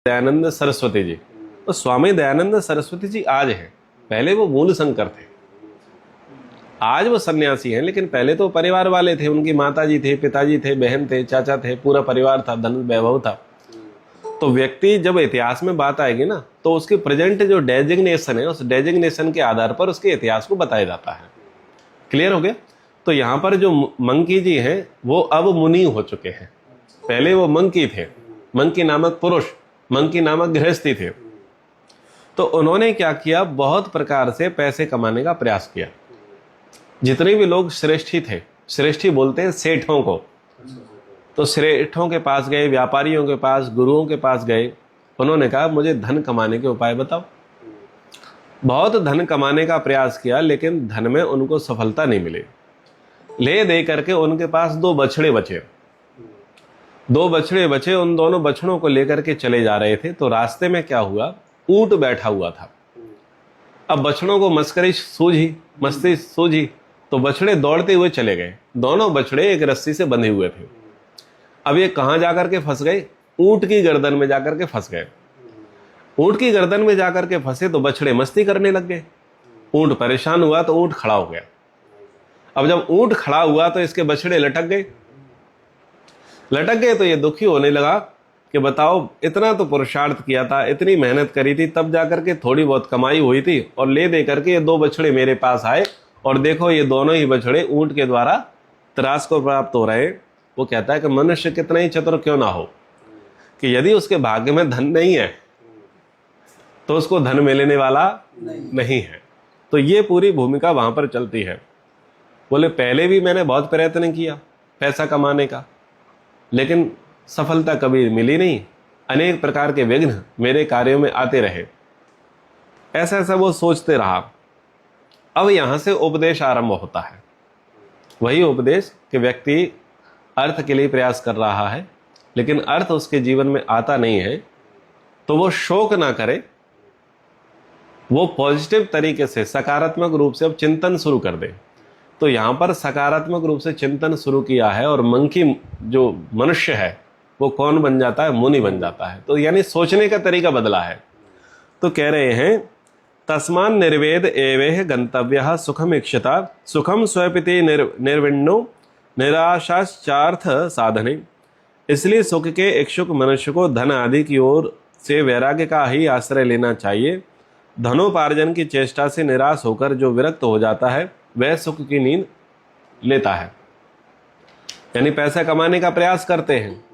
दयानंद सरस्वती जी। तो स्वामी दयानंद सरस्वती जी आज हैं, पहले वो मूल शंकर थे। आज वो सन्यासी हैं, लेकिन पहले तो परिवार वाले थे। उनकी माता जी थे, पिताजी थे, बहन थे, चाचा थे, पूरा परिवार था, धन वैभव था। तो व्यक्ति जब इतिहास में बात आएगी ना, तो उसके प्रेजेंट जो डेजिग्नेशन है, उस डेजिग्नेशन के आधार पर उसके इतिहास को बताया जाता है। क्लियर हो गया? तो यहाँ पर जो मंकी जी हैं वो अब मुनि हो चुके हैं। पहले वो मंकी थे, मंकी नामक पुरुष, मंकी नामक गृहस्थी थे। तो उन्होंने क्या किया, बहुत प्रकार से पैसे कमाने का प्रयास किया। जितने भी लोग श्रेष्ठी थे, श्रेष्ठी बोलते हैं सेठों को, तो श्रेष्ठों के पास गए, व्यापारियों के पास, गुरुओं के पास गए। उन्होंने कहा मुझे धन कमाने के उपाय बताओ। बहुत धन कमाने का प्रयास किया, लेकिन धन में उनको सफलता नहीं मिली। ले दे करके उनके पास 2 बछड़े बचे। 2 बछड़े बचे, उन दोनों बछड़ों को लेकर के चले जा रहे थे। तो रास्ते में क्या हुआ, ऊंट बैठा हुआ था। अब बछड़ों को मस्ती सूझी, तो बछड़े दौड़ते हुए चले गए। दोनों बछड़े एक रस्सी से बंधे हुए थे। अब ये कहां जाकर के फंस गए, ऊंट की गर्दन में जाकर के फंस गए। ऊंट की गर्दन में जाकर के फंसे तो बछड़े मस्ती करने लग गए। ऊंट परेशान हुआ तो ऊंट खड़ा हो गया। अब जब ऊंट खड़ा हुआ तो इसके बछड़े लटक गए तो ये दुखी होने लगा कि बताओ, इतना तो पुरुषार्थ किया था, इतनी मेहनत करी थी, तब जाकर के थोड़ी बहुत कमाई हुई थी, और ले दे करके ये 2 बछड़े मेरे पास आए, और देखो ये दोनों ही बछड़े ऊंट के द्वारा त्रास को प्राप्त हो रहे हैं। वो कहता है कि मनुष्य कितना ही चतुर क्यों ना हो, कि यदि उसके भाग्य में धन नहीं है तो उसको धन मिलने वाला नहीं है। तो ये पूरी भूमिका वहां पर चलती है। बोले पहले भी मैंने बहुत प्रयत्न किया पैसा कमाने का, लेकिन सफलता कभी मिली नहीं। अनेक प्रकार के विघ्न मेरे कार्यों में आते रहे। ऐसा ऐसा वो सोचते रहा। अब यहां से उपदेश आरंभ होता है। वही उपदेश कि व्यक्ति अर्थ के लिए प्रयास कर रहा है, लेकिन अर्थ उसके जीवन में आता नहीं है, तो वो शोक ना करे, वो पॉजिटिव तरीके से, सकारात्मक रूप से अब चिंतन शुरू कर दे। तो यहां पर सकारात्मक रूप से चिंतन शुरू किया है, और मंकी जो मनुष्य है वो कौन बन जाता है, मुनि बन जाता है। तो यानी सोचने का तरीका बदला है। तो कह रहे हैं तस्मान निर्वेद एवेह गंतव्यः सुखम इक्षता सुखम स्वपिति निर्विण्णो निराशाश्चार्थ साधने। इसलिए सुख के इच्छुक मनुष्य को धन आदि की ओर से वैराग्य का ही आश्रय लेना चाहिए। धनोपार्जन की चेष्टा से निराश होकर जो विरक्त हो जाता है वह सुख की नींद लेता है। यानी पैसा कमाने का प्रयास करते हैं,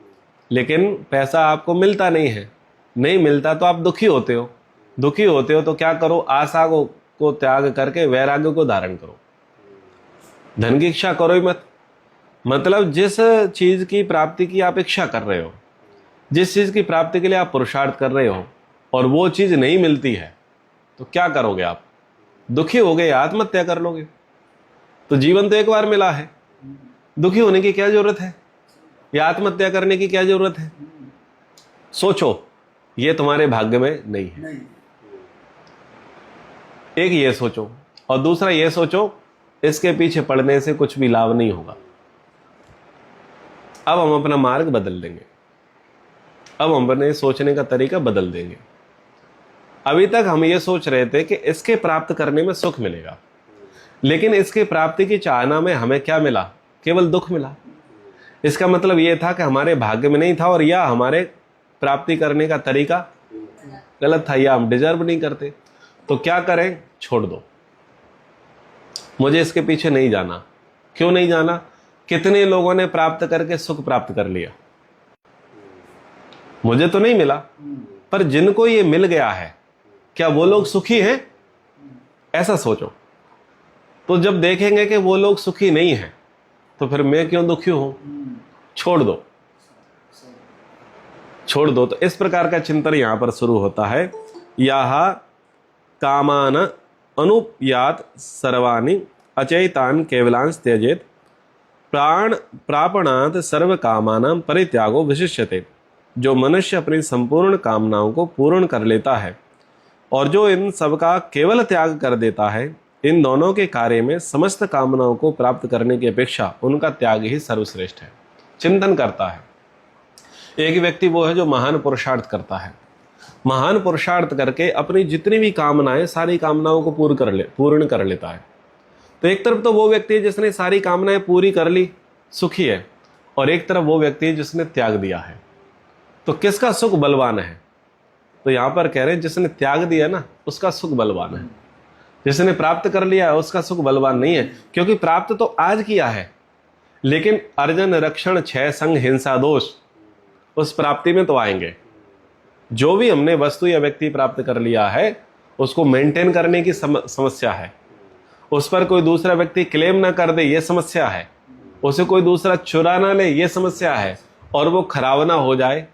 लेकिन पैसा आपको मिलता नहीं है। नहीं मिलता तो आप दुखी होते हो। दुखी होते हो तो क्या करो, आशा को त्याग करके वैराग्य को धारण करो। धन की इच्छा करो ही मत। मतलब जिस चीज की प्राप्ति की आप इच्छा कर रहे हो, जिस चीज की प्राप्ति के लिए आप पुरुषार्थ कर रहे हो, और वो चीज नहीं मिलती है, तो क्या करोगे आप? दुखी हो गए, आत्महत्या कर लोगे। तो जीवन तो एक बार मिला है, दुखी होने की क्या जरूरत है, या आत्महत्या करने की क्या जरूरत है? सोचो, ये तुम्हारे भाग्य में नहीं है। एक ये सोचो, और दूसरा ये सोचो इसके पीछे पड़ने से कुछ भी लाभ नहीं होगा। अब हम अपना मार्ग बदल देंगे। अब हम अपने सोचने का तरीका बदल देंगे। अभी तक हम ये सोच रहे थे कि इसके प्राप्त करने में सुख मिलेगा, लेकिन इसके प्राप्ति की चाहना में हमें क्या मिला? केवल दुख मिला। इसका मतलब यह था कि हमारे भाग्य में नहीं था, और या हमारे प्राप्ति करने का तरीका गलत था, या हम डिजर्व नहीं करते। तो क्या करें? छोड़ दो, मुझे इसके पीछे नहीं जाना। क्यों नहीं जाना? कितने लोगों ने प्राप्त करके सुख प्राप्त कर लिया, मुझे तो नहीं मिला। पर जिनको ये मिल गया है, क्या वो लोग सुखी हैं? ऐसा सोचो। तो जब देखेंगे कि वो लोग सुखी नहीं हैं, तो फिर मैं क्यों दुखी हूं? छोड़ दो, छोड़ दो। तो इस प्रकार का चिंतन यहां पर शुरू होता है। यह कामान अनुयात सर्वाणि अचैतान केवलांश त्यजेत प्राण प्रापणात सर्व कामानां परित्यागो विशिष्यते। जो मनुष्य अपनी संपूर्ण कामनाओं को पूर्ण कर लेता है, और जो इन सब का केवल त्याग कर देता है, इन दोनों के कार्य में समस्त कामनाओं को प्राप्त करने की अपेक्षा उनका त्याग ही सर्वश्रेष्ठ है। चिंतन करता है। एक व्यक्ति वो है जो महान पुरुषार्थ करता है, महान पुरुषार्थ करके अपनी जितनी भी कामनाएं, सारी कामनाओं को पूर्ण कर लेता है। तो एक तरफ तो वो व्यक्ति है जिसने सारी कामनाएं पूरी कर ली, सुखी है, और एक तरफ वो व्यक्ति है जिसने त्याग दिया है। तो किसका सुख बलवान है? तो यहां पर कह रहे हैं जिसने त्याग दिया ना, उसका सुख बलवान है। जिसने प्राप्त कर लिया है उसका सुख बलवान नहीं है, क्योंकि प्राप्त तो आज किया है, लेकिन अर्जन रक्षण क्षय संग हिंसा दोष उस प्राप्ति में तो आएंगे। जो भी हमने वस्तु या व्यक्ति प्राप्त कर लिया है उसको मेंटेन करने की समस्या है, उस पर कोई दूसरा व्यक्ति क्लेम ना कर दे ये समस्या है, उसे कोई दूसरा चुरा ना ले ये समस्या है, और वो खराब ना हो जाए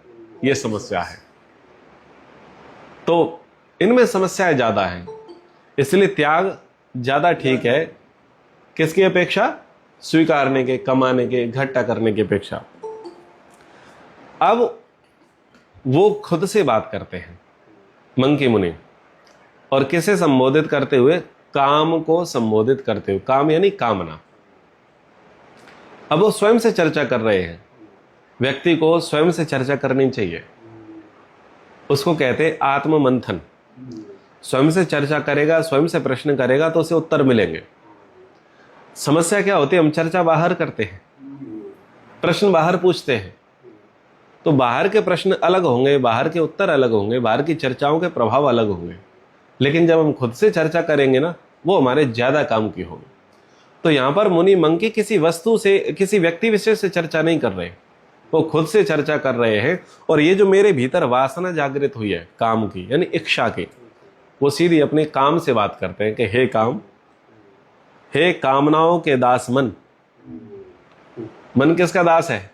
ये समस्या है। तो इनमें समस्याएं ज्यादा हैं, इसलिए त्याग ज्यादा ठीक है किसकी अपेक्षा? स्वीकारने के, कमाने के, इकट्ठा करने की अपेक्षा। अब वो खुद से बात करते हैं मंकी मुनि, और किसे संबोधित करते हुए? काम को संबोधित करते हुए। काम यानी कामना। अब वो स्वयं से चर्चा कर रहे हैं। व्यक्ति को स्वयं से चर्चा करनी चाहिए, उसको कहते हैं आत्म मंथन। स्वयं से चर्चा करेगा, स्वयं से प्रश्न करेगा तो उसे उत्तर मिलेंगे। समस्या क्या होती है? हम चर्चा बाहर करते हैं, प्रश्न बाहर पूछते हैं, तो बाहर के प्रश्न अलग होंगे, बाहर के उत्तर अलग होंगे, बाहर की चर्चाओं के प्रभाव अलग होंगे। लेकिन जब हम खुद से चर्चा करेंगे ना, वो हमारे ज्यादा काम की होगी। तो यहां पर मुनि मंकी किसी वस्तु से, किसी व्यक्ति विशेष से चर्चा नहीं कर रहे, वो खुद से चर्चा कर रहे हैं। और ये जो मेरे भीतर वासना जागृत हुई है काम की, यानी इच्छा की, वो सीधी अपने काम से बात करते हैं कि हे काम, हे कामनाओं के दास मन। मन किसका दास है?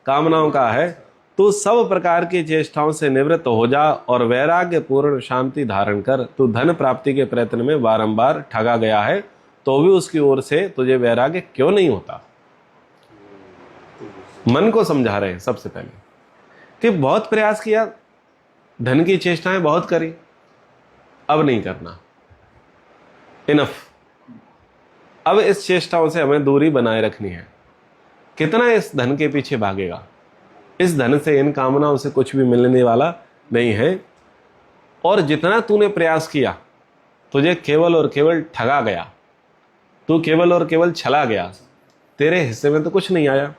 कामनाओं का है। तू सब प्रकार की चेष्टाओं से निवृत्त हो जा और वैराग्य पूर्ण शांति धारण कर। तू धन प्राप्ति के प्रयत्न में बारंबार ठगा गया है, तो भी उसकी ओर से तुझे वैराग्य क्यों नहीं होता? मन को समझा रहे हैं सबसे पहले कि बहुत प्रयास किया, धन की चेष्टाएं बहुत करी, अब नहीं करना, इनफ। अब इस चेष्टाओं से हमें दूरी बनाए रखनी है। कितना इस धन के पीछे भागेगा? इस धन से, इन कामनाओं से कुछ भी मिलने वाला नहीं है। और जितना तूने प्रयास किया, तुझे केवल और केवल ठगा गया, तू केवल और केवल छला गया, तेरे हिस्से में तो कुछ नहीं आया।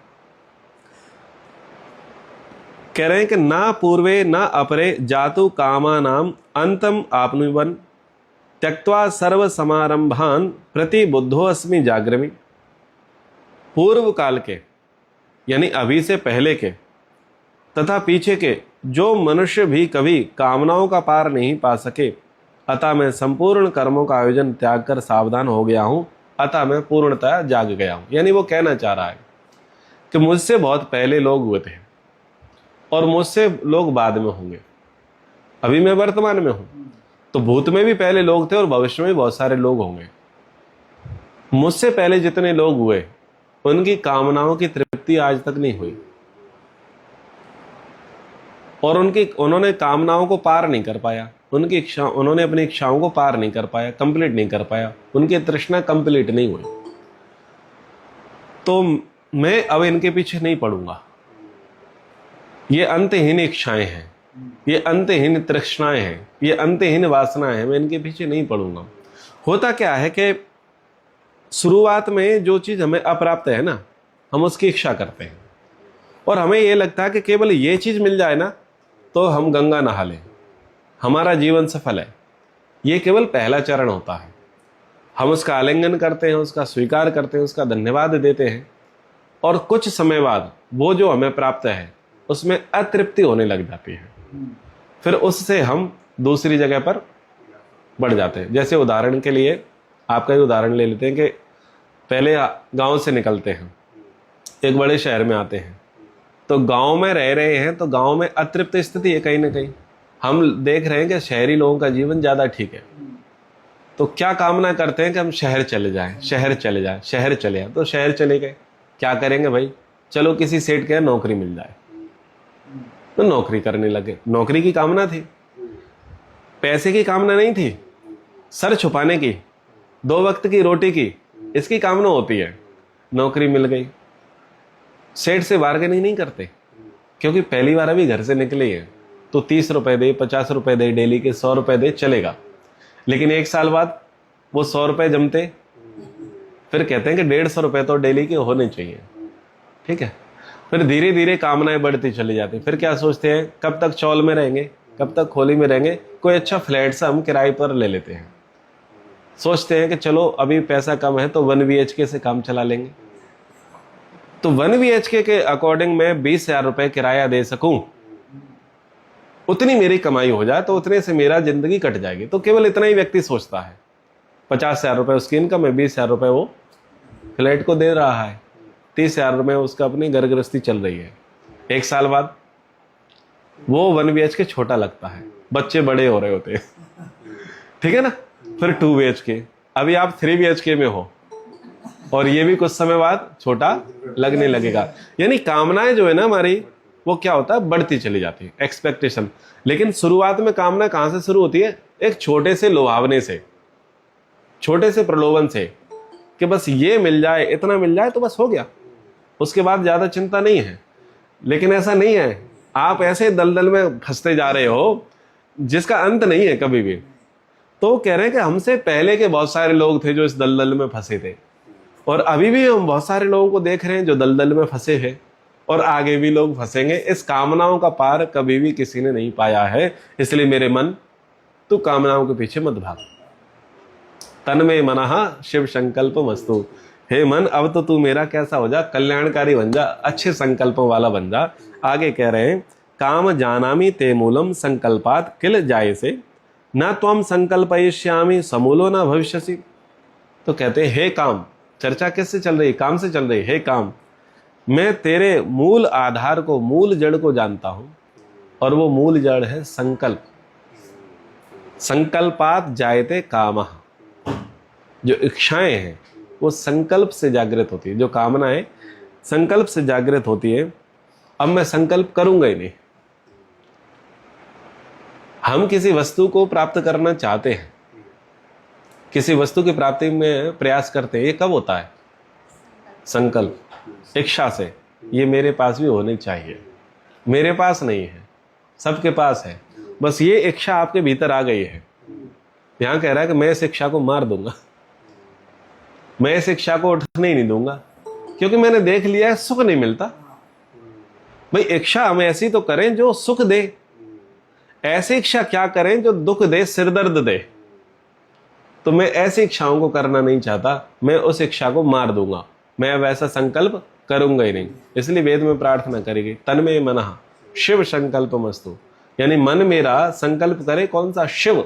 कह रहे हैं कि ना पूर्वे ना अपरे जातु कामा नाम अंतम आपनुवन त्यक्त्वा सर्व समारंभान प्रति बुद्धो अस्मि जागृमि। पूर्व काल के यानी अभी से पहले के तथा पीछे के जो मनुष्य भी कभी कामनाओं का पार नहीं पा सके, अतः मैं संपूर्ण कर्मों का आयोजन त्याग कर सावधान हो गया हूं, अतः मैं पूर्णतः जाग गया हूं। यानी वो कहना चाह रहा है कि मुझसे बहुत पहले लोग हुए थे और मुझसे लोग बाद में होंगे। अभी मैं वर्तमान में हूं, तो भूत में भी पहले लोग थे और भविष्य में भी बहुत सारे लोग होंगे। मुझसे पहले जितने लोग हुए उनकी कामनाओं की तृप्ति आज तक नहीं हुई, और उन्होंने कामनाओं को पार नहीं कर पाया, उन्होंने अपनी इच्छाओं को पार नहीं कर पाया, कंप्लीट नहीं कर पाया, उनकी तृष्णा कंप्लीट नहीं हुई। तो मैं अब इनके पीछे नहीं पड़ूंगा। ये अंतहीन इच्छाएं हैं, ये अंतहीन तृष्णाएं हैं, ये अंतहीन वासनाएं हैं, मैं इनके पीछे नहीं पड़ूंगा। होता क्या है कि शुरुआत में जो चीज हमें अप्राप्त है ना, हम उसकी इच्छा करते हैं और हमें ये लगता है कि केवल ये चीज मिल जाए ना तो हम गंगा नहा लें, हमारा जीवन सफल है। ये केवल पहला चरण होता है। हम उसका आलिंगन करते हैं, उसका स्वीकार करते हैं, उसका धन्यवाद देते हैं, और कुछ समय बाद वो जो हमें प्राप्त है उसमें अतृप्ति होने लग जाती है। फिर उससे हम दूसरी जगह पर बढ़ जाते हैं। जैसे उदाहरण के लिए आपका ही उदाहरण ले लेते हैं कि पहले गांव से निकलते हैं, एक बड़े शहर में आते हैं, तो गांव में रह रहे हैं तो गांव में अतृप्त स्थिति है कहीं ना कहीं। हम देख रहे हैं कि शहरी लोगों का जीवन ज्यादा ठीक है, तो क्या कामना करते हैं कि हम शहर चले जाएं, शहर चले जाएं, शहर चले जाएं। तो शहर चले गए, क्या करेंगे भाई? चलो किसी सेठ के नौकरी मिल जाए, तो नौकरी करने लगे। नौकरी की कामना थी, पैसे की कामना नहीं थी, सर छुपाने की, 2 वक्त की रोटी की, इसकी कामना होती है। नौकरी मिल गई, सेठ से बार्गेनिंग नहीं करते क्योंकि पहली बार अभी घर से निकले हैं, तो 30 रुपए दे, 50 रुपए दे, डेली के 100 रुपए दे, चलेगा। लेकिन 1 साल बाद वो 100 रुपए जमते, फिर कहते हैं कि 150 रुपए तो डेली के होने चाहिए। ठीक है, फिर धीरे धीरे कामनाएं बढ़ती चली जाती। फिर क्या सोचते हैं, कब तक चौल में रहेंगे, कब तक खोली में रहेंगे, कोई अच्छा फ्लैट सा हम किराए पर ले लेते हैं। सोचते हैं कि चलो अभी पैसा कम है तो 1 BHK से काम चला लेंगे। तो 1 BHK के अकॉर्डिंग मैं 20,000 रुपए किराया दे सकूं, उतनी मेरी कमाई हो जाए तो उतने से मेरा जिंदगी कट जाएगी। तो केवल इतना ही व्यक्ति सोचता है। 50,000 रुपए उसकी इनकम है, 20,000 रुपए वो फ्लैट को दे रहा है, 30,000 रुपए उसका अपनी घर गृहस्थी चल रही है। 1 साल बाद वो 1 BHK छोटा लगता है, बच्चे बड़े हो रहे होते हैं, ठीक है ना। फिर 2 BHK, अभी आप 3 BHK में हो और ये भी कुछ समय बाद छोटा लगने लगेगा। यानी कामनाएं जो है ना हमारी, वो क्या होता है, बढ़ती चली जाती है, एक्सपेक्टेशन। लेकिन शुरुआत में कामना कहां से शुरू होती है, एक छोटे से लुभावने से, छोटे से प्रलोभन से, कि बस ये मिल जाए, इतना मिल जाए तो बस हो गया, उसके बाद ज्यादा चिंता नहीं है। लेकिन ऐसा नहीं है, आप ऐसे दलदल में फंसते जा रहे हो जिसका अंत नहीं है कभी भी। तो कह रहे हैं कि हमसे पहले के बहुत सारे लोग थे जो इस दलदल में फंसे थे, और अभी भी हम बहुत सारे लोगों को देख रहे हैं जो दलदल में फंसे हैं, और आगे भी लोग फंसेंगे। इस कामनाओं का पार कभी भी किसी ने नहीं पाया है। इसलिए मेरे मन, तू कामनाओं के पीछे मत भाग। तन में मनः शिव संकल्प मस्तु। हे मन, अब तो तू मेरा कैसा हो जा, कल्याणकारी बन जा, अच्छे संकल्पों वाला बन जा। आगे कह रहे हैं, काम जानामि ते मूलम संकल्पात किल जाए से, न त्वम संकल्पयिष्यामि समूलो न भविष्यसि। तो कहते हैं, हे काम, चर्चा किससे चल रही है, काम से चल रही है। हे काम, मैं तेरे मूल आधार को, मूल जड़ को जानता हूं, और वो मूल जड़ है संकल्प। संकल्पात जायते कामः। जो इच्छाएं हैं वो संकल्प से जागृत होती है, जो कामनाएं संकल्प से जागृत होती है। अब मैं संकल्प करूंगा ही नहीं। हम किसी वस्तु को प्राप्त करना चाहते हैं, किसी वस्तु की प्राप्ति में प्रयास करते हैं, ये कब होता है, संकल्प, इच्छा से। ये मेरे पास भी होनी चाहिए, मेरे पास नहीं है, सबके पास है, बस ये इच्छा आपके भीतर आ गई है। यहां कह रहा है कि मैं इस इच्छा को मार दूंगा, मैं इस इच्छा को उठने ही नहीं दूंगा, क्योंकि मैंने देख लिया है सुख नहीं मिलता। भाई इच्छा हम ऐसी तो करें जो सुख दे, ऐसी इच्छा क्या करें जो दुख दे, सिरदर्द दे। तो मैं ऐसी इच्छाओं को करना नहीं चाहता, मैं उस इच्छा को मार दूंगा, मैं वैसा संकल्प करूंगा ही नहीं। इसलिए वेद में प्रार्थना करेगी, तन में मनः शिव संकल्प मस्तु। यानी मन मेरा संकल्प करे कौन सा, शिव।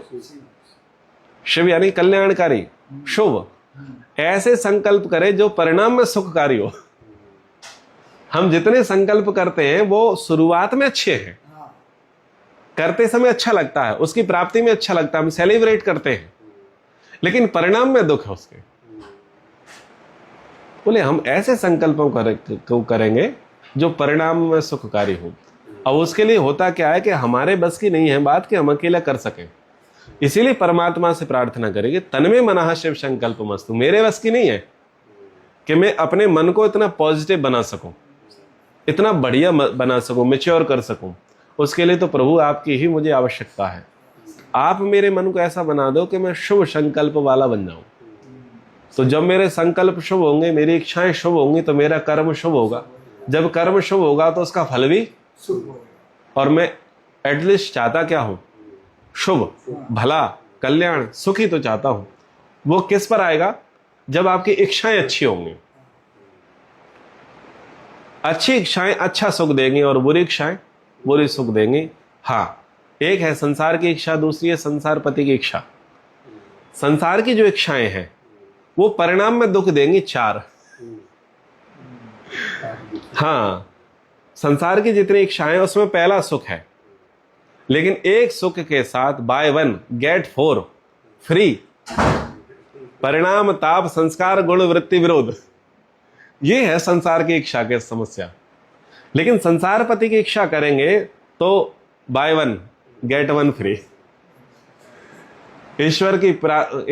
शिव यानी कल्याणकारी, शुभ। ऐसे संकल्प करे जो परिणाम में सुखकारी हो। हम जितने संकल्प करते हैं वो शुरुआत में अच्छे हैं, करते समय अच्छा लगता है, उसकी प्राप्ति में अच्छा लगता है, हम सेलिब्रेट करते हैं, लेकिन परिणाम में दुख है उसके। बोले हम ऐसे संकल्पों को करेंगे जो परिणाम में सुखकारी हो। अब उसके लिए होता क्या है कि हमारे बस की नहीं है बात कि हम अकेला कर सकें। इसीलिए परमात्मा से प्रार्थना करेंगे, तन में मनः शिव संकल्प मस्तु। मेरे बस की नहीं है कि मैं अपने मन को इतना पॉजिटिव बना सकूं, इतना बढ़िया बना सकूं, मैच्योर कर सकूं। उसके लिए तो प्रभु आपकी ही मुझे आवश्यकता है। आप मेरे मन को ऐसा बना दो कि मैं शुभ संकल्प वाला बन जाऊं। तो जब मेरे संकल्प शुभ होंगे, मेरी इच्छाएं शुभ होंगी, तो मेरा कर्म शुभ होगा। जब कर्म शुभ होगा तो उसका फल भी शुभ होगा। और मैं एटलीस्ट चाहता क्या हूं, शुभ, भला, कल्याण, सुखी तो चाहता हूं। वो किस पर आएगा, जब आपकी इच्छाएं अच्छी होंगी। अच्छी इच्छाएं अच्छा सुख देंगी और बुरी इच्छाएं बुरी सुख देंगी। हाँ, एक है संसार की इच्छा, दूसरी है संसार पति की इच्छा। संसार की जो इच्छाएं हैं वो परिणाम में दुख देंगी, 4। हाँ, संसार की जितनी इच्छाएं उसमें पहला सुख है, लेकिन एक सुख के साथ बाय 1 गेट 4 फ्री। परिणाम, ताप, संस्कार, गुण, वृत्ति, विरोध, ये है संसार की इच्छा की समस्या। लेकिन संसार पति की इच्छा करेंगे तो बाय 1 गेट 1 फ्री। ईश्वर की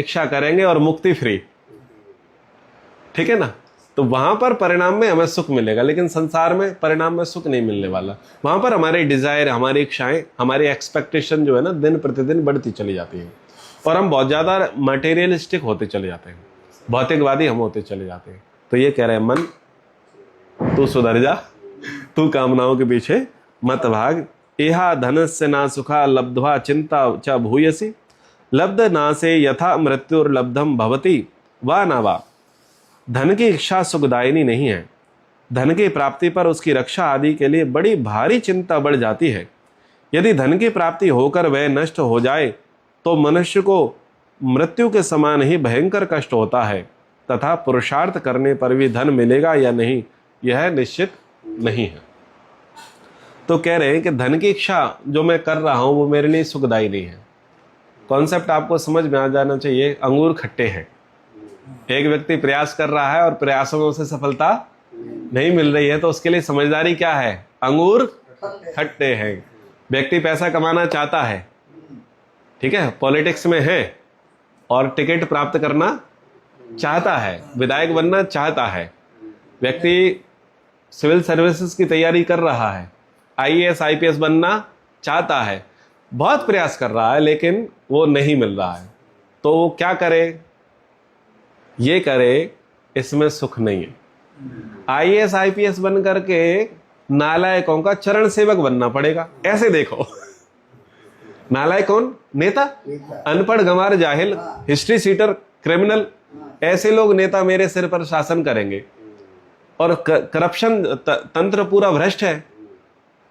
इच्छा करेंगे और मुक्ति फ्री। ठीक है ना। तो वहां पर परिणाम में हमें सुख मिलेगा, लेकिन संसार में परिणाम में सुख नहीं मिलने वाला। वहां पर हमारे डिजायर, हमारी इच्छाएं, हमारी एक्सपेक्टेशन जो है ना दिन प्रतिदिन बढ़ती चली जाती है और हम बहुत ज्यादा मटेरियलिस्टिक होते चले जाते हैं, भौतिकवादी हम होते चले जाते हैं। तो ये कह रहे हैं मन तू सुधर जा, तू कामनाओं के पीछे मत भाग। इहा धनस्य ना सुखा लब्ध्वा चिंता च भूयसी लब्ध ना से यथा मृत्युर्लब्धम भवति वा ना वा। धन की इच्छा सुखदायिनी नहीं है। धन की प्राप्ति पर उसकी रक्षा आदि के लिए बड़ी भारी चिंता बढ़ जाती है। यदि धन की प्राप्ति होकर वह नष्ट हो जाए तो मनुष्य को मृत्यु के समान ही भयंकर कष्ट होता है तथा पुरुषार्थ करने पर भी धन मिलेगा या नहीं यह निश्चित नहीं है। तो कह रहे हैं कि धन की इच्छा जो मैं कर रहा हूं वो मेरे लिए सुखदायी नहीं है। कॉन्सेप्ट आपको समझ में आ जाना चाहिए। अंगूर खट्टे हैं, एक व्यक्ति प्रयास कर रहा है और प्रयासों में उसे सफलता नहीं मिल रही है, तो उसके लिए समझदारी क्या है? अंगूर खट्टे हैं। व्यक्ति पैसा कमाना चाहता है, ठीक है, पॉलिटिक्स में है और टिकट प्राप्त करना चाहता है, विधायक बनना चाहता है, व्यक्ति सिविल सर्विसेज की तैयारी कर रहा है, आईएएस आईपीएस बनना चाहता है, बहुत प्रयास कर रहा है लेकिन वो नहीं मिल रहा है, तो वो क्या करे? ये करे, इसमें सुख नहीं है। आईएएस आईपीएस बन करके नालायकों का चरण सेवक बनना पड़ेगा। ऐसे देखो, नालायक कौन? नेता, अनपढ़ गंवार जाहिल, हिस्ट्री सीटर, क्रिमिनल, ऐसे लोग नेता मेरे सिर पर शासन करेंगे और करप्शन तंत्र पूरा भ्रष्ट है,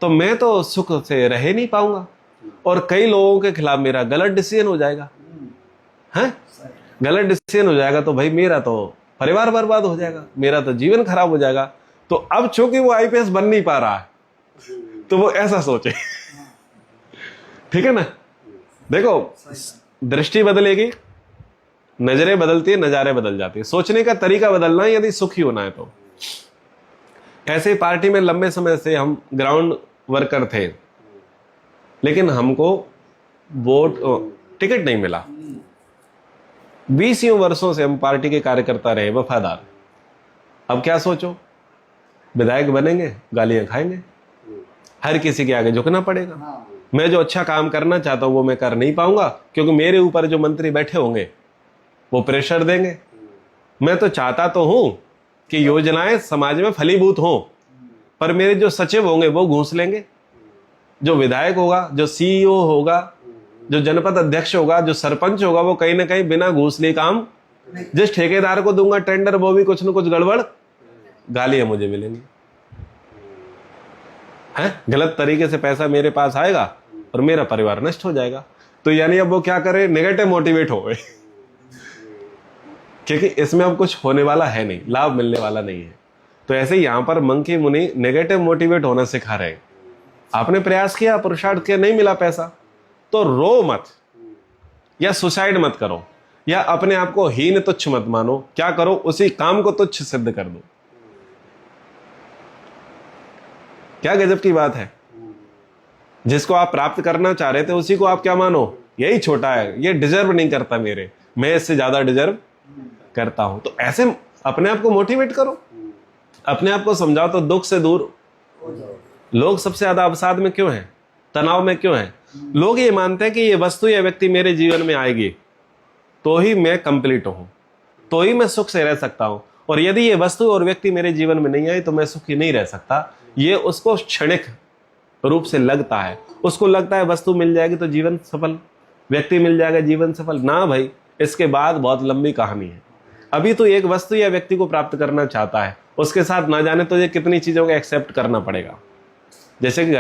तो मैं तो सुख से रह नहीं पाऊंगा और कई लोगों के खिलाफ मेरा गलत डिसीजन हो जाएगा। हैं? गलत डिसीजन हो जाएगा तो भाई मेरा तो परिवार बर्बाद हो जाएगा, मेरा तो जीवन खराब हो जाएगा। तो अब चूंकि वो आईपीएस बन नहीं पा रहा है तो वो ऐसा सोचे, ठीक है ना? देखो, दृष्टि बदलेगी, नजरें बदलती है, नजारे बदल जाती है, सोचने का तरीका बदलना है यदि सुखी होना है तो। ऐसे पार्टी में लंबे समय से हम ग्राउंड वर्कर थे लेकिन हमको वोट टिकट नहीं मिला। 20 वर्षों से हम पार्टी के कार्यकर्ता रहे, वफादार। अब क्या सोचो, विधायक बनेंगे, गालियां खाएंगे, हर किसी के आगे झुकना पड़ेगा। मैं जो अच्छा काम करना चाहता हूं वो मैं कर नहीं पाऊंगा क्योंकि मेरे ऊपर जो मंत्री बैठे होंगे वो प्रेशर देंगे। मैं तो चाहता तो हूं कि योजनाएं समाज में फलीभूत हों, पर मेरे जो सचिव होंगे वो घूस लेंगे, जो विधायक होगा, जो सीईओ होगा, जो जनपद अध्यक्ष होगा, जो सरपंच होगा, वो कहीं ना कहीं बिना घूस लिए काम, जिस ठेकेदार को दूंगा टेंडर वो भी कुछ न कुछ गड़बड़, गालियां मुझे मिलेंगी। है, गलत तरीके से पैसा मेरे पास आएगा और मेरा परिवार नष्ट हो जाएगा। तो यानी अब वो क्या करे? नेगेटिव मोटिवेट हो गए क्योंकि इसमें अब कुछ होने वाला है नहीं, लाभ मिलने वाला नहीं है। तो ऐसे ही यहां पर मंकी मुनि नेगेटिव मोटिवेट होना सिखा रहे हैं। आपने प्रयास किया, पुरुषार्थ किया, नहीं मिला पैसा, तो रो मत या सुसाइड मत करो या अपने आप को हीन तुच्छ मत मानो। क्या करो? उसी काम को तुच्छ सिद्ध कर दो। क्या गजब की बात है। जिसको आप प्राप्त करना चाह रहे थे उसी को आप क्या मानो? यही छोटा है, ये डिजर्व नहीं करता मेरे, मैं इससे ज्यादा डिजर्व करता हूं। तो ऐसे अपने आप को मोटिवेट करो, अपने आप को समझाओ तो दुख से दूर। लोग सबसे ज्यादा अवसाद में क्यों हैं? तनाव में क्यों हैं? लोग ये मानते हैं कि ये वस्तु या व्यक्ति मेरे जीवन में आएगी तो ही मैं कंप्लीट हूं, तो ही मैं सुख से रह सकता हूं, और यदि ये वस्तु और व्यक्ति मेरे जीवन में नहीं आई तो मैं सुखी नहीं रह सकता। ये उसको क्षणिक रूप से लगता है। उसको लगता है वस्तु मिल जाएगी तो जीवन सफल, व्यक्ति मिल जाएगा जीवन सफल। ना भाई, इसके बाद बहुत लंबी कहानी है। अभी तो एक वस्तु या व्यक्ति को प्राप्त करना चाहता है, उसके साथ ना जाने तो ये कितनी चीजों को एक्सेप्ट करना पड़ेगा। जैसे कि